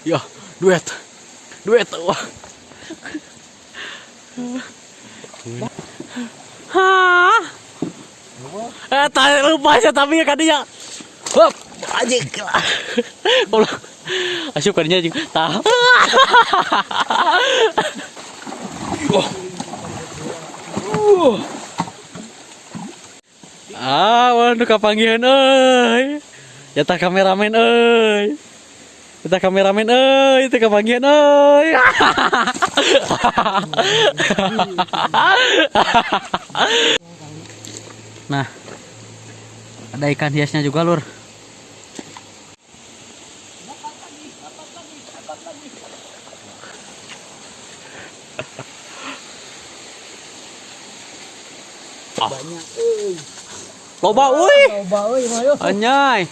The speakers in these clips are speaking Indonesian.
Ya, duet. Duet. Wah. Hah? Lupa saya tapi ya kadinya. Hop, anjing. Kalau asup kadinya anjing. Tah. Waduh kapanggihan euy. Eta kameramen euy. Eta kameramen euy, teu kapanggihan euy. Nah, ada ikan hiasnya juga, Lur. Banyak euy. Loba euy. Loba euy mah yo. Anyay.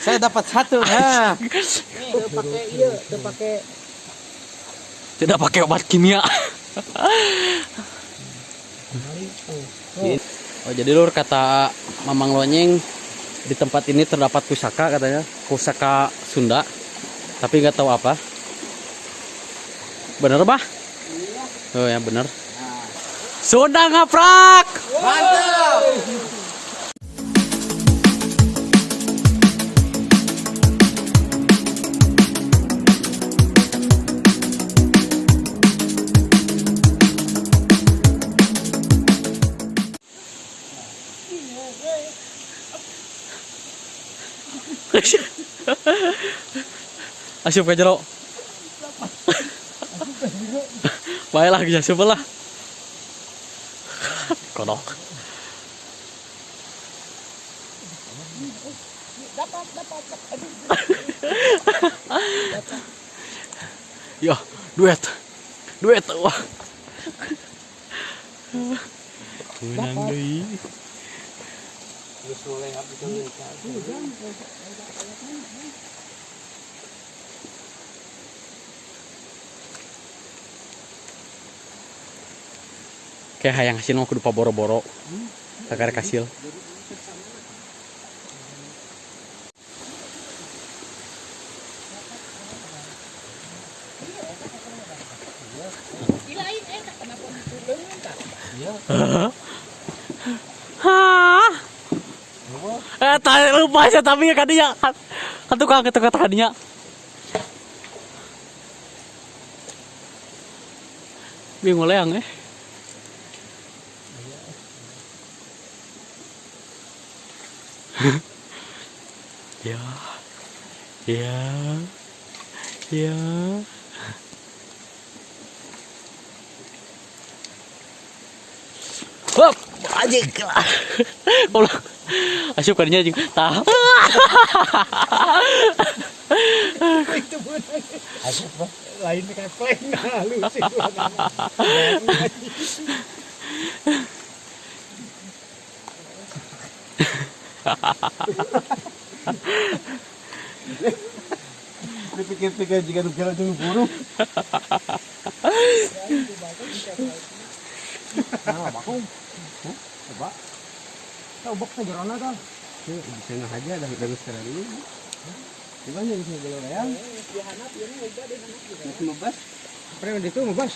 Saya dapat satu. Nah. Teu pakai ieu, teu pakai. Tidak pakai obat kimia. Oh, jadi Lur, kata Mamang Lonyeng di tempat ini terdapat pusaka katanya, pusaka Sunda, tapi nggak tahu apa. Bener bah? Iya. Oh ya bener. Sunda ngaprak. Mantap. Asup ke jero. Baiklah bisa asup lah. Kodok. Ya, duet. Duet. Wah. Menang deui. Kayak hayang hasil mah kudu paboro-boro. Tagar kasil. Hah? Lupa saya tapi ya kadinya. Kan tukang tadinya. Bingung leang Ya. Ya. Ya. Hop, anjing. Kalau asup kadinya anjing. Tah. Asup bah. Lain kayak pleng halus sih. Dipikir-pikir jika jalan dulu burung. Nah, bakung. Coba. Coba ke jerona kan. Di sana aja dari sekarang ini. Gimana bisa beli real? Di hanap ini udah di hanap juga. Masih mebas. Pernah di itu mebas.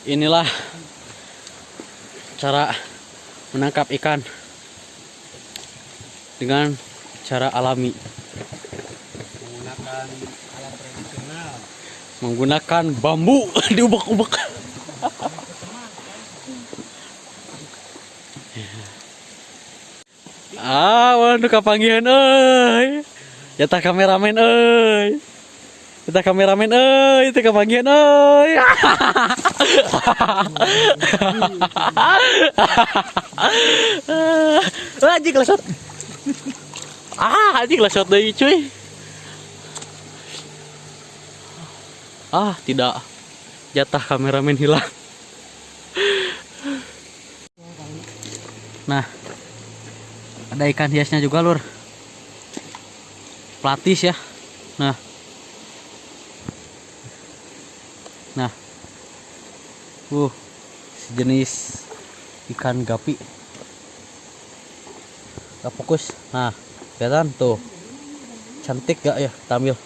Inilah cara menangkap ikan dengan cara alami. Menggunakan alat tradisional. Menggunakan bambu diubek-ubek. Waduh kapanggihan euy. Eta kameramen euy. Eta kameramen euy, teu kapanggihan euy. Anjing lesot. Anjing lesot deui cuy. Ah, tidak. Jatah kameramen hilang. Nah, ada ikan hiasnya juga, Lur. Platis ya. Nah. Nah. Sejenis ikan gapi. Gak fokus. Nah, kelihatan tuh. Cantik gak ya, kita ambil.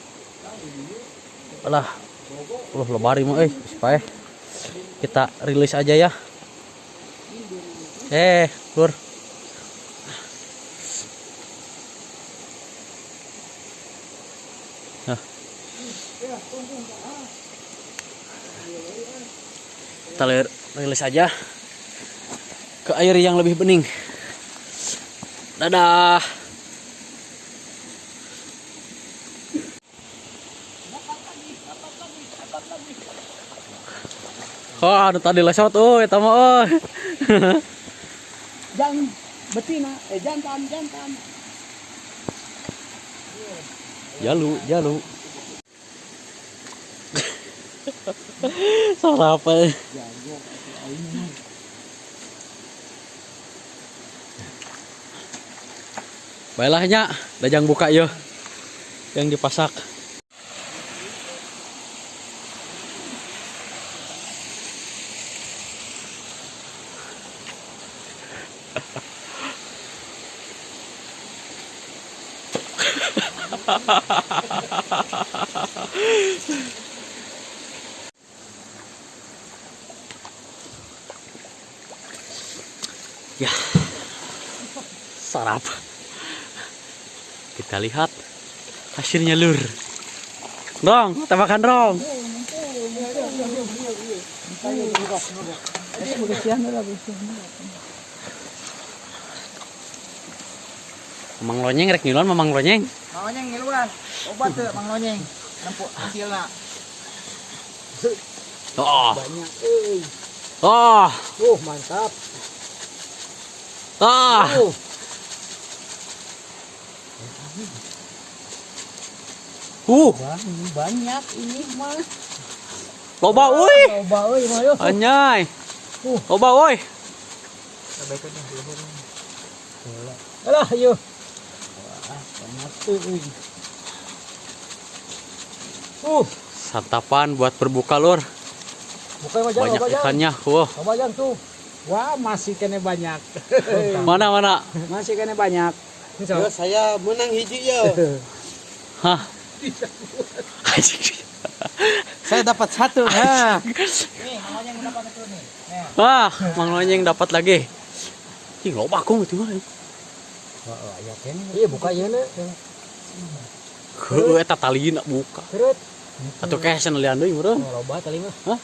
Alah. Lebari mau supaya kita rilis aja ya. Lur. Nah. Kita rilis aja ke air yang lebih bening. Dadah. Oh, ada tadi lesot, eta mah. Jangan betina, jantan. Jalu. Sarapan. Baiklah nya, dajang buka yo. Yang dipasak. Ya, sarap. Kita lihat hasilnya, Lur. Dong, kita makan dong. Mang Lonyeng rek ngiluan, Mang Lonyeng. Mang Lonyeng ngiluan. Obat tuh Mang Lonyeng. Nempuk hasilna. Oh. Banyak mantap. Banyak ini mah. Loba euy. Loba euy mah yo. Anyay. Loba euy. Alah yuk. Wah, banyak euy. Santapan buat berbuka, Lur. Banyak ikannya. Coba jang tuh. Wah, masih kene banyak. Mana? Masih kene banyak. Yo, saya menang hiji yo. Hah. Saya dapat satu. Nah. Nih, Mang Lonyeng dapat satu nih. Mang Lonyeng dapat lagi. Ih, loba kong itu mah. Aya kene. Iya, buka ieu na. Heuh, eta tali nak buka. Terus Atuh kesen lian deui meureun. loba tali mah. Hah?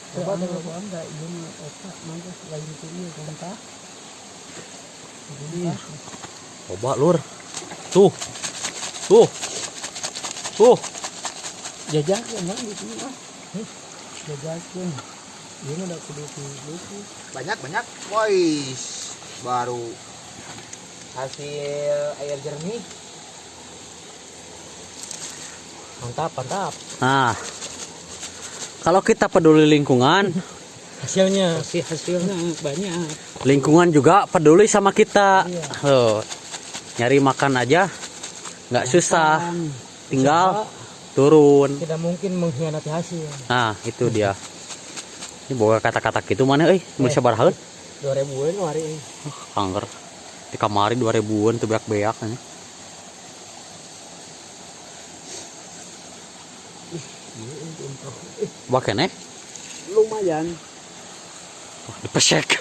Coba tengok enggak ieu mah eta mangga lain teh ieu kontak. Loba, Lur. Tuh. Jajakeun mah di sini mah. Jajakeun. Ieu mah da kudu kudu. Banyak. Wois. Baru hasil air jernih. Mantap. Nah. Kalau kita peduli lingkungan, Hasilnya banyak. lingkungan juga peduli sama kita. Nyari makan aja nggak susah, tinggal turun. Tidak mungkin mengkhianati hasil. Nah, itu dia. Ini boga kata-kata gitu mana mun sabaraha? 2000-an hari. Angger. Di kamari 2000-an teu beak-beak nya. Bakene Lumayan. dipesek.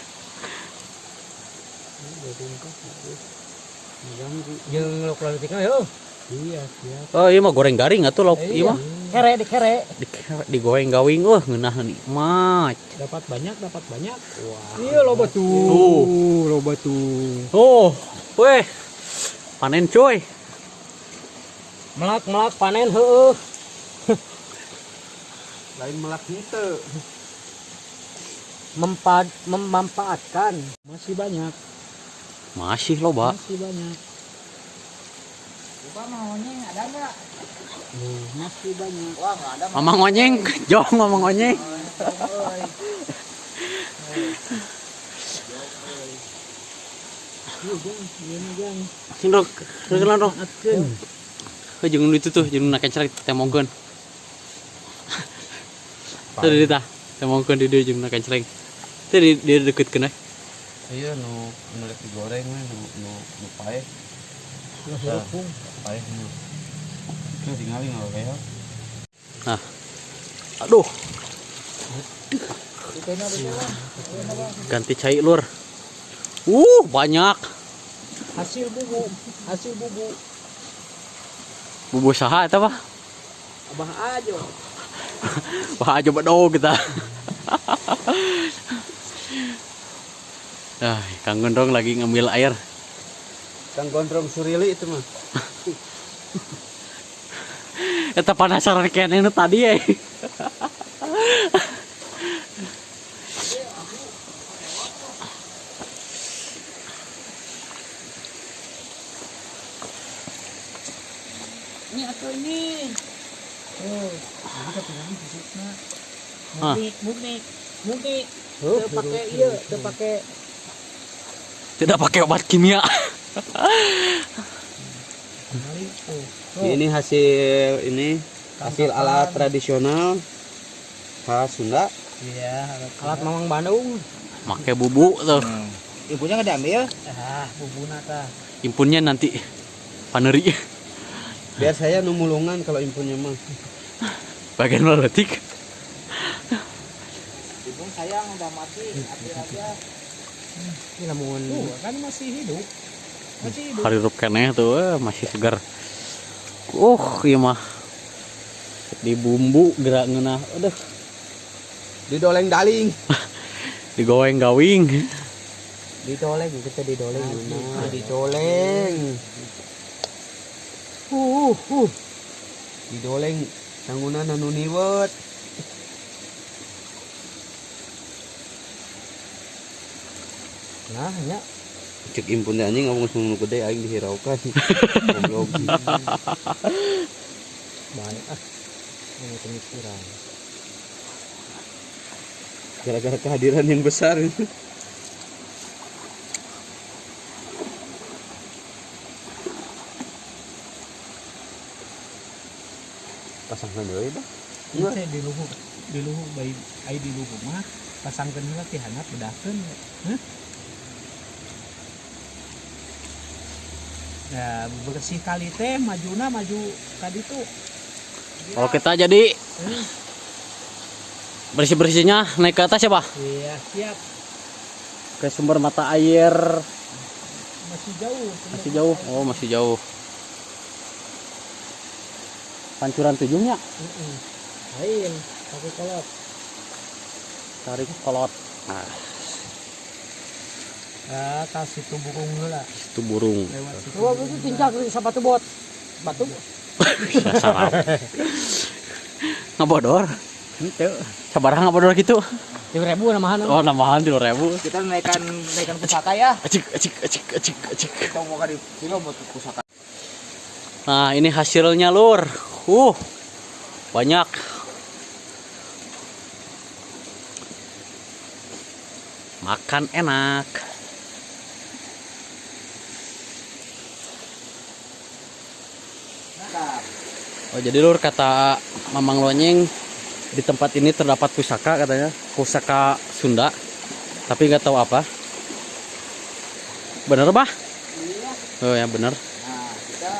Jeung lauk leutikna yo. Iya, siap. Oh, iya mah goreng garing atuh lauk ieu mah. Kere. Digoreng gawing ngeunah nikmat. Dapat banyak. Wah. Iya loba tuh. Loba tuh. Weh. Panen coy. Melak panen heueuh. Lain melak henteu. Memanfaatkan masih banyak. Masih loba. Masih banyak. Coba maunya ada nggak? Masih banyak. Wah nggak ada. Mamang onyeng, jong mamang onyeng. Sing dong, regelan dong. Jeung itu tuh, jeung nak kencerak temongkeun. Tuh di tah, temongkeun di dieu jeung nak kencerak. Tuh di dekeutkeun we. Iya nu rek digoreng we nu pae. Pae nu. Itu tinggalin enggak kayak. Nah. Aduh. Ganti cai lur. Banyak. Hasil bubu. Bubu saha eta, Pak? Abah aja. Wah, coba dong kita. Kang Gondrong lagi ngambil air. Kang Gondrong Surili itu mah. Eta penasaran kene nu tadi ya. Ini atau ini. Oh, ini tapi fisiknya. Murni. Teu pakai ieu, teu pakai. Tidak pakai obat kimia. Ini hasil alat tradisional khas Sunda. Iya, alat Mamang Bandung. Make bubu tuh. Ibunya nggak diambil? Bubuna tah. Impunnya nanti paneri. Biar saya numulungan kalau impunnya mah. Bagian meletik. Ibu sayang udah mati, ambil aja. Ini namun kan masih hidup. Harirup keneh tuh masih segar. Iya mah. Di bumbu gerak ngeunah. Aduh. Didoleng daling. Digoweng gawing. Didoleng kita didoleng. Didoleng. Didoleng sangunan anu niwet. Nah, nya Cek impun anjing ngomong sunu gede aing dihiraukan. Goblok. baik ini pemikiran. Gara-gara kehadiran yang besar. Pasangkan deui dah. Ini teh di luhur bayi ai di luhur mah pasangkeun heula teh hangat bedahkeun. Ya bersih kali teh maju tadi tuh. Kalau kita jadi bersih-bersihnya naik ke atas ya, Pak? Iya, siap. Ke sumber mata air. Masih jauh. Masih jauh. Oh, masih jauh. Pancuran tujungnya. Lain, pakai kolot. Tarik kolot. Nah, kasih tuh burung heula. itu burung. Coba itu cincak sepatu bot. Batu. Salah. Ngabodor. Henteu. Sabaraha ngabodor gitu? 3.000 namahan. Oh, namahan 3.000. Kita naikkan pusaka ya. Acik. Kita mau di kilo buat pusaka. Nah, ini hasilnya, Lur. Banyak. Makan enak. Oh, jadi Lur, kata Mamang Lonyeng di tempat ini terdapat pusaka, katanya pusaka Sunda, tapi nggak tahu apa. Bener, Bah? Iya. Oh ya, bener. Nah, kita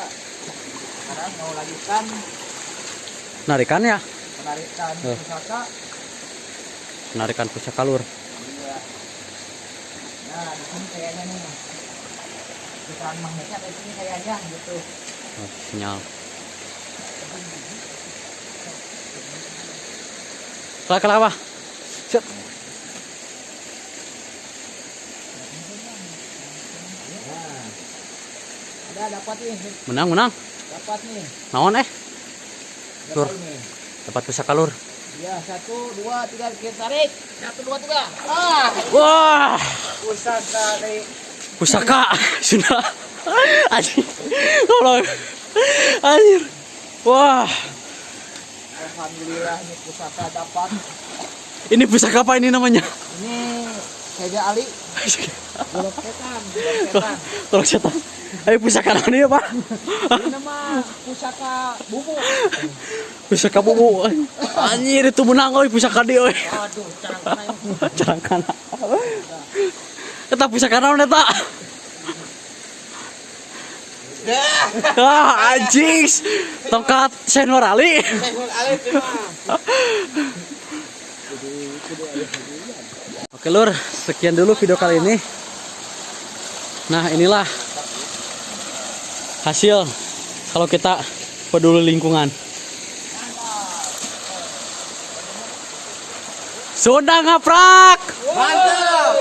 sekarang mau lanjutkan Narikan ya? penarikan pusaka. Penarikan pusaka, Lur. Iya. Nah, di sini kayaknya nih. Bukan magnetnya di sini kayaknya gitu. Oh, sinyal. Kenapa? Set. Ada dapat nih. Menang. Dapat nih. Naon Lur. Dapat nih. Dapat pusaka, Lur. Ya, 1, 2, 3 kita tarik. 1, 2, 3. Wah, Pusaka dari pusaka Sunda. Anjing. Goblok. Anjir. Wah, Alhamdulillah ini pusaka dapat. ini pusaka apa ini namanya? Ini Saja Ali. Golok setan, golok setan. Tolong setan. Ayo pusaka naon ieu, Pak? Ini nama pusaka bubu. Pusaka bubu. Anjir itu menang euy pusaka dieu euy. Aduh, carang Carangkana. Eta pusaka naon eta? Ah, anjing. Tongkat Senor Ali. Ali terima. Oke lur, sekian dulu video kali ini. Nah inilah hasil kalau kita peduli lingkungan. Sudah ngaprak. Mantap.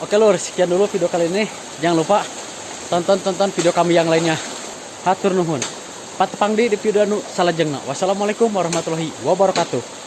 Oke lur, sekian dulu video kali ini. Jangan lupa tonton video kami yang lainnya. Hatur nuhun. Patepangdi di video nu salajengna. Wassalamualaikum warahmatullahi wabarakatuh.